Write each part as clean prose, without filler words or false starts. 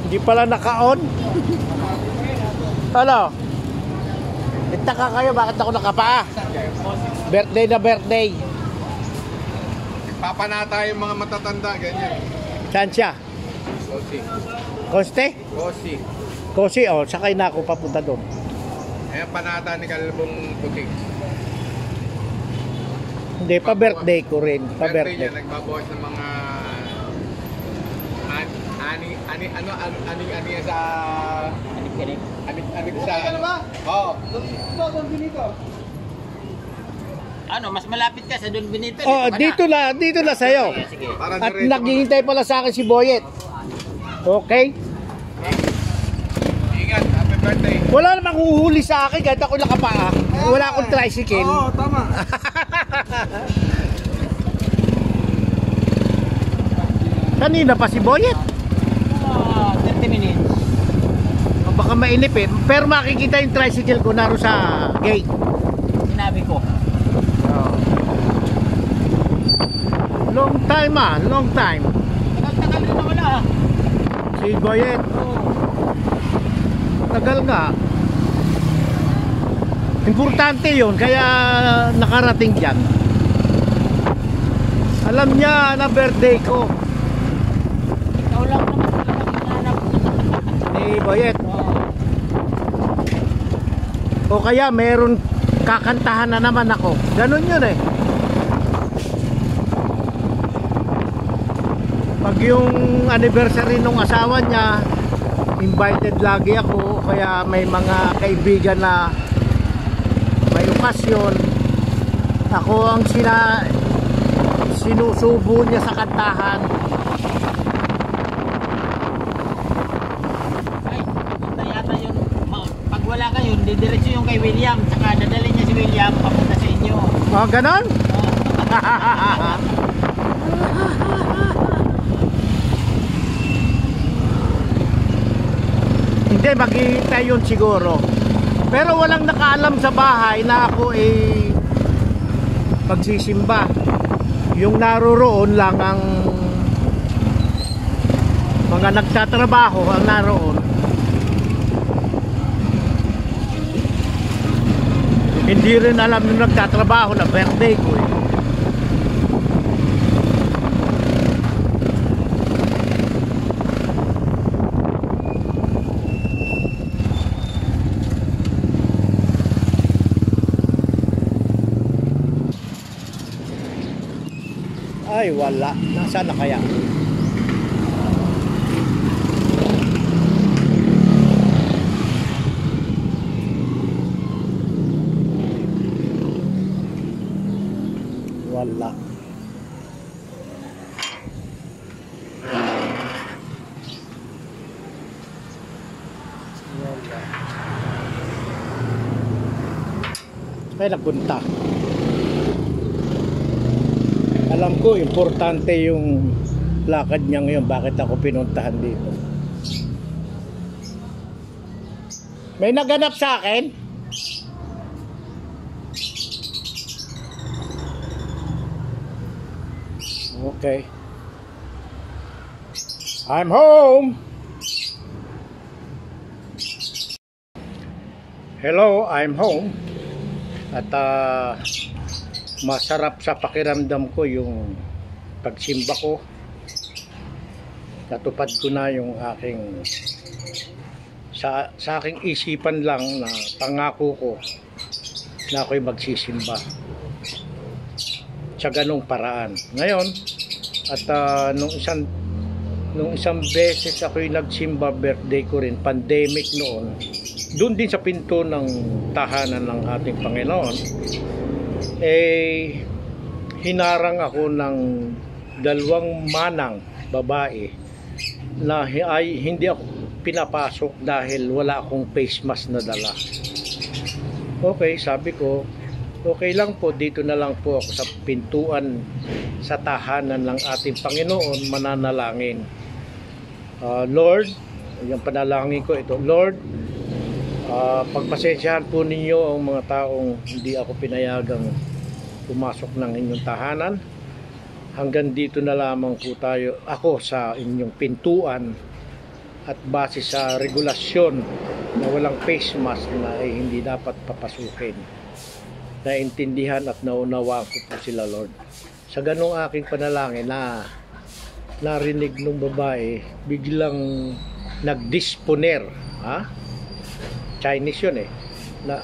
Hindi pala naka-on. Ano? Nagtaka kayo bakit ako nakapaa? Birthday na birthday. Papanata yung mga matatanda, ganyan. Saan siya? Kosi. Koste? Kosi. Kosi, oh. Sakay na ako papunta doon. Ayan, panata ni Kalbong Puting. Hindi, pa birthday ko rin. Pa Birthday birthday. niya, nagbabawas ng mga ani sa anik sa ano ba? Oo. Ano, mas malapit ka sa Don Benito. Oh, dito na sa'yo. Sige. At naghihintay pala sa akin si Boyet. Okay? Ingat, happy birthday. Wala namang huhuli sa akin kahit ako nakapaa. Wala akong tricycle. Oo, tama. Kanina pa si Boyet. 30 minutes. Baka mainip eh. Pero makikita yung tricycle ko naroon sa gate. Sinabi ko. Long time long time. Tagal-tagal rin na wala. Si Boyet. Tagal nga. Importante yun, kaya nakarating dyan. Alam niya na birthday ko. Ikaw lang naman talagang hinahanap. Ni Boyet. O kaya meron kakantahan na naman ako. Ganun yun eh. Pag yung anniversary nung asawa niya, invited lagi ako. Kaya may mga kaibigan na may okasyon. Ako ang sinusubo niya sa kantahan. Ay, papunta yata yun. Pag wala kayo, didiretso yung kay William. Tsaka dadalhin niya si William papunta sa inyo. Oh, ganon? Hindi, maghihintay yun siguro. Pero walang nakaalam sa bahay na ako magsisimba. Yung naroroon lang ang mga nagtatrabaho ang naroon. Hindi rin alam nung nagtatrabaho na birthday ko eh. Ay wala, nasaan na kaya? Wala. Ay napunta. Alam ko importante yung lakad niya ngayon. Bakit ako pinuntahan dito? May naganap sa akin? Okay. I'm home. Hello, I'm home. At masarap sa pakiramdam ko yung pagsimba ko. Natupad ko na yung aking sa aking isipan lang na pangako ko na ako'y magsisimba sa ganong paraan. Ngayon, at nung isang beses ako'y nagsimba, birthday ko rin, pandemic noon, doon din sa pinto ng tahanan ng ating Panginoon, hinarang ako ng dalawang manang babae na ay hindi ako pinapasok dahil wala akong face mask na dala. Okay, sabi ko, okay lang po, dito na lang po ako sa pintuan sa tahanan ng ating Panginoon mananalangin. Lord, yung panalangin ko ito, Lord, pagpasensyahan po ninyo ang mga taong hindi ako pinayagang pumasok ng inyong tahanan. Hanggang dito na lamang po tayo, ako sa inyong pintuan. at base sa regulasyon na walang face mask na hindi dapat papasukin. Naintindihan at naunawaan ko po sila, Lord. Sa ganong aking panalangin na narinig ng babae, biglang nagdisponer, Chinese yun na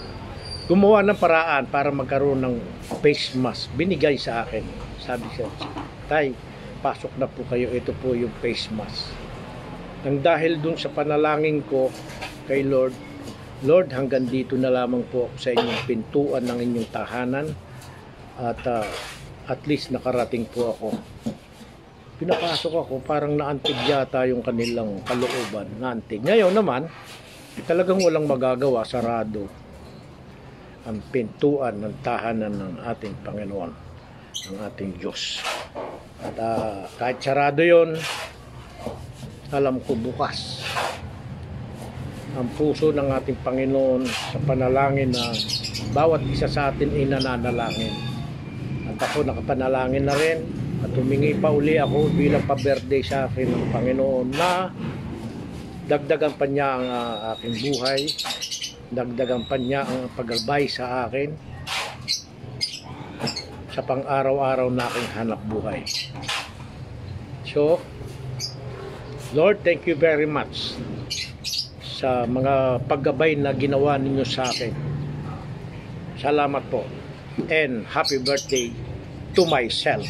gumawa ng paraan para magkaroon ng face mask. Binigay sa akin. Sabi siya, Tay, pasok na po kayo, ito po yung face mask. Nang dahil dun sa panalangin ko kay Lord, Lord, hanggang dito na lamang po ako sa inyong pintuan ng inyong tahanan at least nakarating po ako. Pinapasok ako, parang naantig yata yung kanilang kalooban. Naantig. Ngayon naman, talagang walang magagawa, sarado ang pintuan ng tahanan ng ating Panginoon, ng ating Diyos. At kahit sarado yon, alam ko bukas ang puso ng ating Panginoon sa panalangin na bawat isa sa atin ay nananalangin. At ako nakapanalangin na rin at humingi pa uli ako bilang pa-birthday sa akin ng Panginoon na dagdagan pa niya ang aking buhay, dagdagan pa niya ang paggabay sa akin sa pang-araw-araw na aking hanap buhay. So, Lord, thank you very much sa mga paggabay na ginawa ninyo sa akin. Salamat po. And happy birthday to myself.